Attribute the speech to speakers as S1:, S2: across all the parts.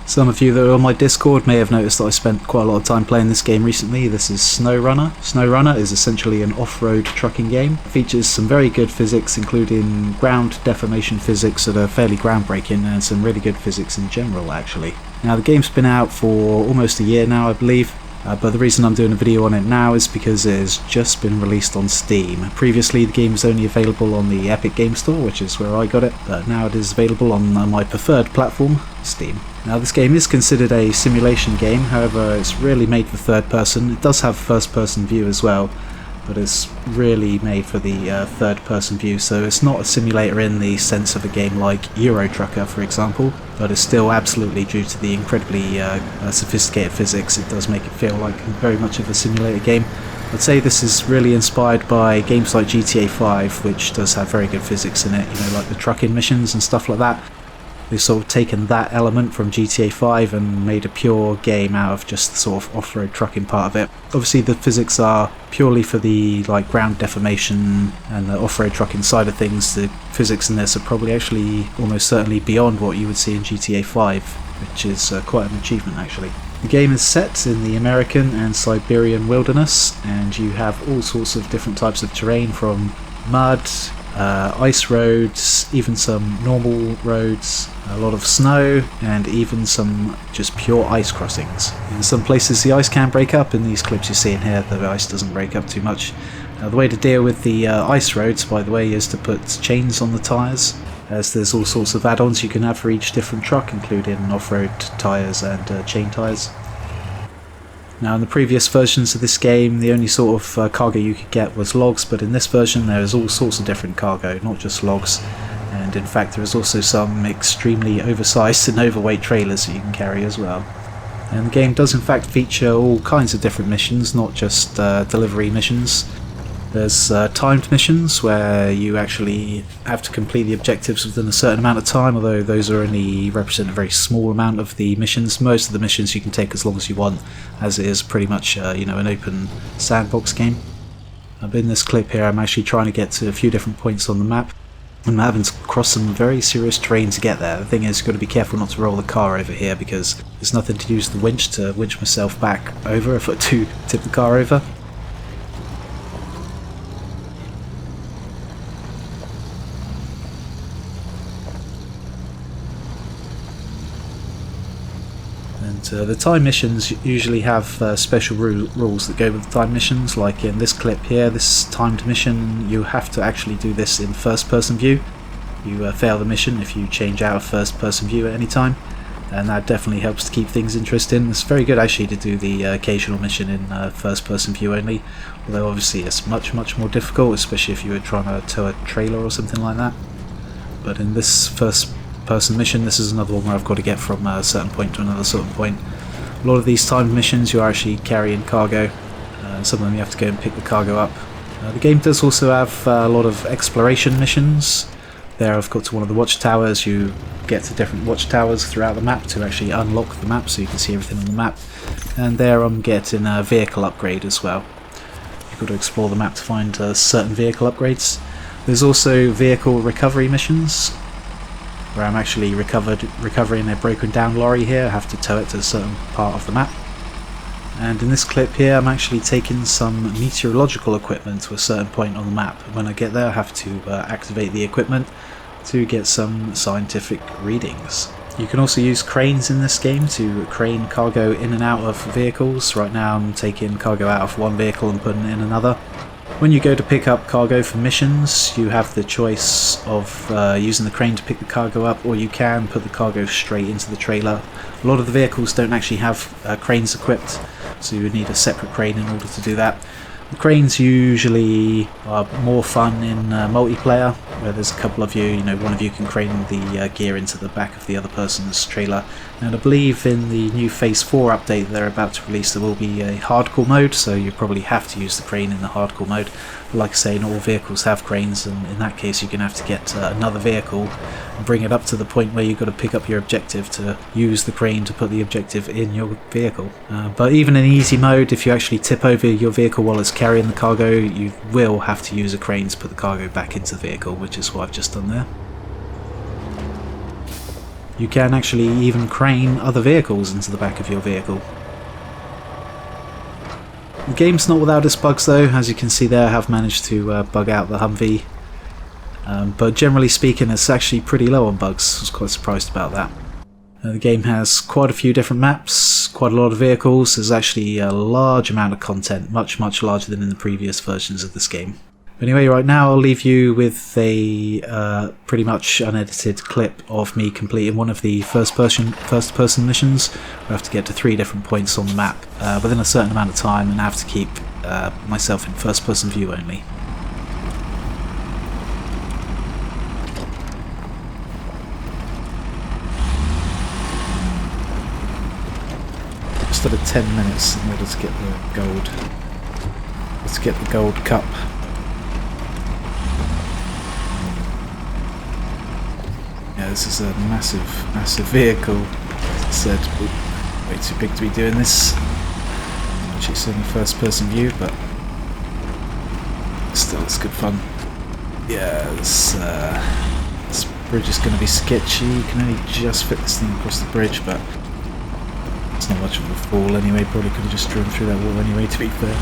S1: Some of you that are on my Discord may have noticed that I spent quite a lot of time playing this game recently. This is SNOWRUNNER. SNOWRUNNER is essentially an off-road trucking game. It features some very good physics, including ground deformation physics that are fairly groundbreaking, and some really good physics in general actually. Now the game's been out for almost a year now, I believe. But the reason I'm doing a video on it now is because it has just been released on Steam. Previously the game was only available on the Epic Game Store, which is where I got it, but now it is available on my preferred platform, Steam. Now this game is considered a simulation game, however it's really made for third person. It does have first person view as well, but it's really made for the third person view, so it's not a simulator in the sense of a game like Euro Trucker for example, but it's still absolutely, due to the incredibly sophisticated physics, it does make it feel like very much of a simulator game. I'd say this is really inspired by games like GTA 5, which does have very good physics in it, you know, like the trucking missions and stuff like that. They've sort of taken that element from GTA 5 and made a pure game out of just the sort of off-road trucking part of it. Obviously the physics are purely for the ground deformation and the off-road trucking side of things. The physics in this are probably actually almost certainly beyond what you would see in GTA 5, which is quite an achievement actually. The game is set in the American and Siberian wilderness, and you have all sorts of different types of terrain, from mud, ice roads, even some normal roads, a lot of snow, and even some just pure ice crossings. In some places the ice can break up. In these clips you see in here the ice doesn't break up too much. The way to deal with the ice roads, by the way, is to put chains on the tyres, as there's all sorts of add-ons you can have for each different truck, including off-road tyres and chain tyres. Now in the previous versions of this game the only sort of cargo you could get was logs, but in this version there is all sorts of different cargo, not just logs, and in fact there is also some extremely oversized and overweight trailers that you can carry as well. And the game does in fact feature all kinds of different missions, not just delivery missions. There's timed missions where you actually have to complete the objectives within a certain amount of time, although those are only represent a very small amount of the missions. Most of the missions you can take as long as you want, as it is pretty much an open sandbox game. In this clip here I'm actually trying to get to a few different points on the map, and I'm having to cross some very serious terrain to get there. The thing is, you've got to be careful not to roll the car over here, because there's nothing to use the winch to winch myself back over if I do tip the car over. The time missions usually have special rules that go with the time missions, like in this clip here, this timed mission, you have to actually do this in first person view. You fail the mission if you change out of first person view at any time, and that definitely helps to keep things interesting. It's very good actually to do the occasional mission in first person view only, although obviously it's much more difficult, especially if you were trying to tow a trailer or something like that. But in this first person mission, this is another one where I've got to get from a certain point to another certain point. A lot of these timed missions you're actually carrying cargo, some of them you have to go and pick the cargo up. The game does also have a lot of exploration missions. There I've got to one of the watchtowers. You get to different watchtowers throughout the map to actually unlock the map so you can see everything on the map, and there I'm getting a vehicle upgrade as well. You've got to explore the map to find certain vehicle upgrades. There's also vehicle recovery missions, where I'm actually recovering a broken down lorry here. I have to tow it to a certain part of the map. And in this clip here I'm actually taking some meteorological equipment to a certain point on the map. When I get there I have to activate the equipment to get some scientific readings. You can also use cranes in this game to crane cargo in and out of vehicles. Right now I'm taking cargo out of one vehicle and putting it in another. When you go to pick up cargo for missions, you have the choice of using the crane to pick the cargo up, or you can put the cargo straight into the trailer. A lot of the vehicles don't actually have cranes equipped, so you would need a separate crane in order to do that. The cranes usually are more fun in multiplayer, where there's a couple of you, one of you can crane the gear into the back of the other person's trailer. And I believe in the new Phase 4 update they're about to release there will be a hardcore mode, so you probably have to use the crane in the hardcore mode. But like I say, not all vehicles have cranes, and in that case you're going to have to get another vehicle and bring it up to the point where you've got to pick up your objective to use the crane to put the objective in your vehicle. But even in easy mode, if you actually tip over your vehicle while it's carrying the cargo, you will have to use a crane to put the cargo back into the vehicle, which is what I've just done there. You can actually even crane other vehicles into the back of your vehicle. The game's not without its bugs though. As you can see there, I have managed to bug out the Humvee. But generally speaking, it's actually pretty low on bugs. I was quite surprised about that. The game has quite a few different maps, quite a lot of vehicles. There's actually a large amount of content, much larger than in the previous versions of this game. Anyway, right now I'll leave you with a pretty much unedited clip of me completing one of the first person missions. I have to get to 3 different points on the map within a certain amount of time, and I have to keep myself in first person view only. Just over 10 minutes in order to get the gold. Let's get the gold cup. Yeah, this is a massive vehicle. As I said, way too big to be doing this. Actually, it's only first person view, but still, it's good fun. Yeah, this bridge is going to be sketchy. You can only just fit this thing across the bridge, but it's not much of a fall anyway. Probably could have just driven through that wall anyway, to be fair.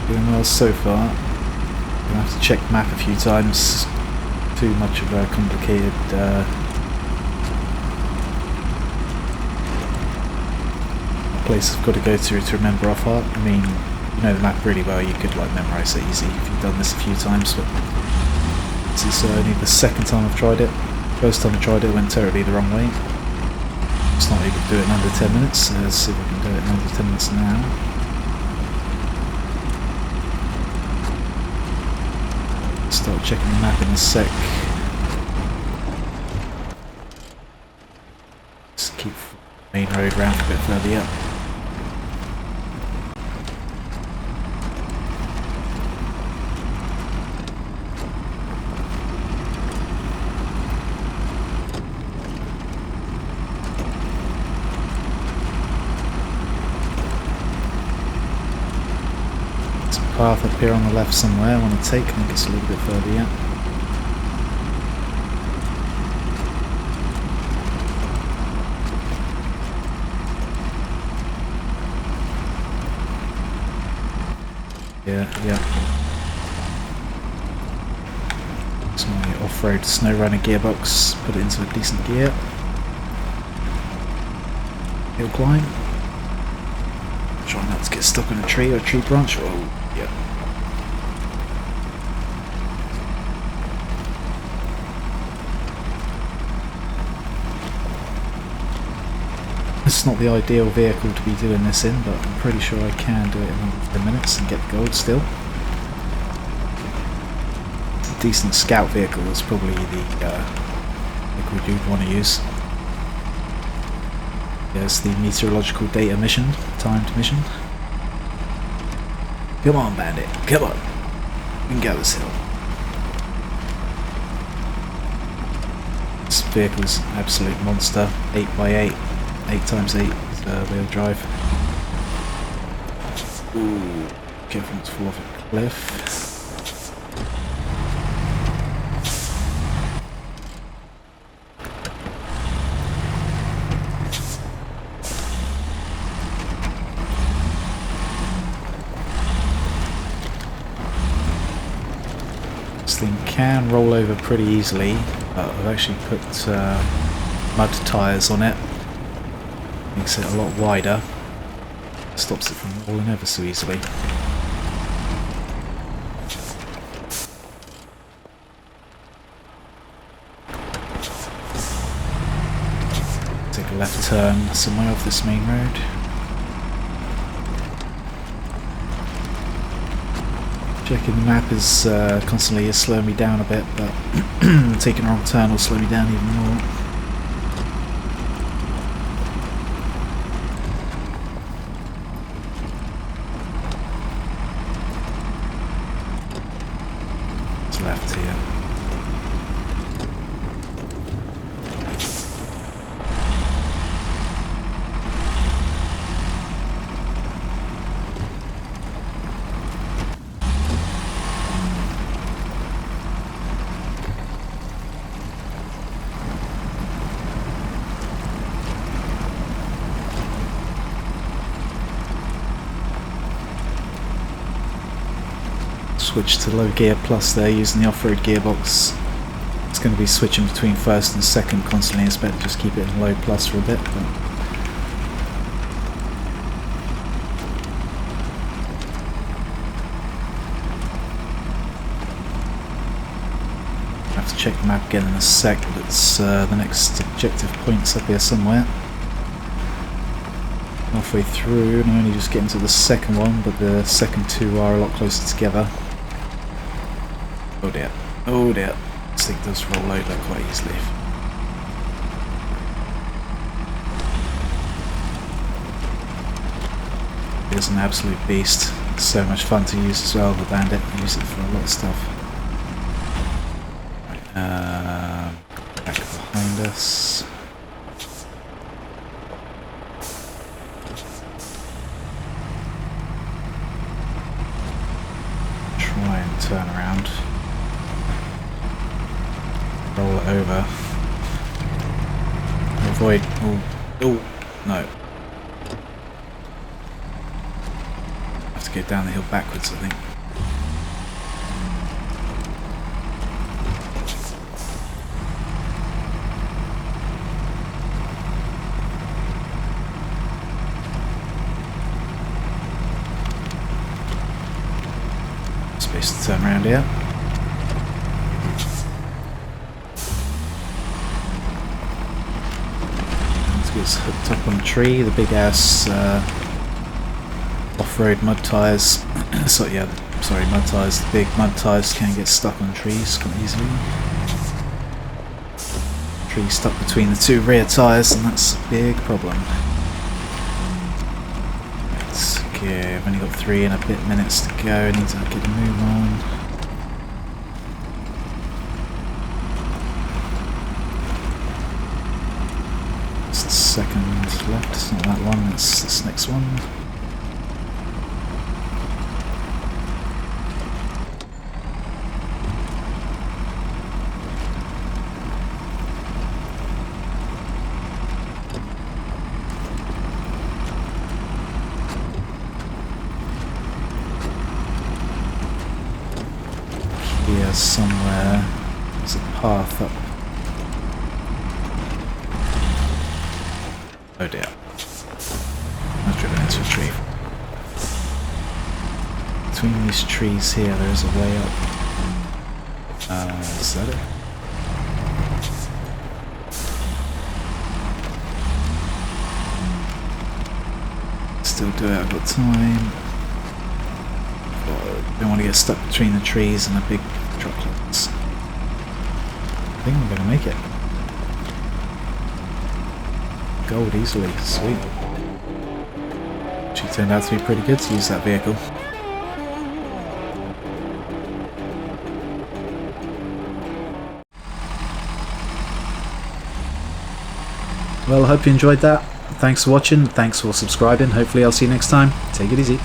S1: Doing well so far. I'm gonna have to check the map a few times. Too much of a complicated place I've got to go through to remember off heart. I mean, you know the map really well, you could like memorise it easy if you've done this a few times, but this is only the second time I've tried it. First time I tried it, went terribly the wrong way. It's not able to do it in under 10 minutes, let's see if I can do it in under 10 minutes now. Start checking the map in a sec. Just keep the main road round a bit further up. Path up here on the left somewhere I want to take. I think it's a little bit further yet. Yeah. It's my off-road SNOWRUNNER gearbox. Put it into a decent gear. Hill climb. Try not to get stuck on a tree or a tree branch. Oh, yeah. It's not the ideal vehicle to be doing this in, but I'm pretty sure I can do it in under 10 minutes and get the gold still. A decent scout vehicle is probably the vehicle you'd want to use. There's the meteorological data mission, timed mission. Come on, bandit, come on. We can go this hill. This vehicle's an absolute monster. 8x8, 8x8 wheel drive. Ooh, careful not to fall off a cliff. This thing can roll over pretty easily, but I've actually put mud tyres on it. Makes it a lot wider. Stops it from rolling over so easily. Take a left turn somewhere off this main road. Checking the map is constantly slowing me down a bit, but taking a wrong turn will slow me down even more. It's left here. switch to low gear plus there using the off-road gearbox. It's going to be switching between first and second constantly. It's better to just keep it in low plus for a bit. But I have to check the map again in a sec, but it's the next objective point's up here somewhere. Halfway through, and I'm only just getting to the second one, but the second two are a lot closer together. Oh dear, oh dear. This thing does roll over quite easily. It's an absolute beast. It's so much fun to use as well, the Bandit. I use it for a lot of stuff. Back behind us. Try and turn around. Roll it over. Avoid. Oh, no. Have to go down the hill backwards, I think. Space to turn around here. It's hooked up on a tree, the big ass off-road mud tyres. So yeah, sorry, mud tyres. The big mud tyres can get stuck on trees quite easily. Tree stuck between the two rear tyres, and that's a big problem. Okay, I've only got 3 and a bit minutes to go. I need to get a move on. Second left, it's not that one, it's this next one. Here somewhere there's a path up. Oh dear. I've driven into a tree. Between these trees here, there's a way up. Is that it? Still do it, I've got time. Oh, don't want to get stuck between the trees and the big truck loads. I think I'm going to make it. Gold easily, sweet. She turned out to be pretty good to use that vehicle. Well, I hope you enjoyed that. Thanks for watching, thanks for subscribing. Hopefully I'll see you next time. Take it easy.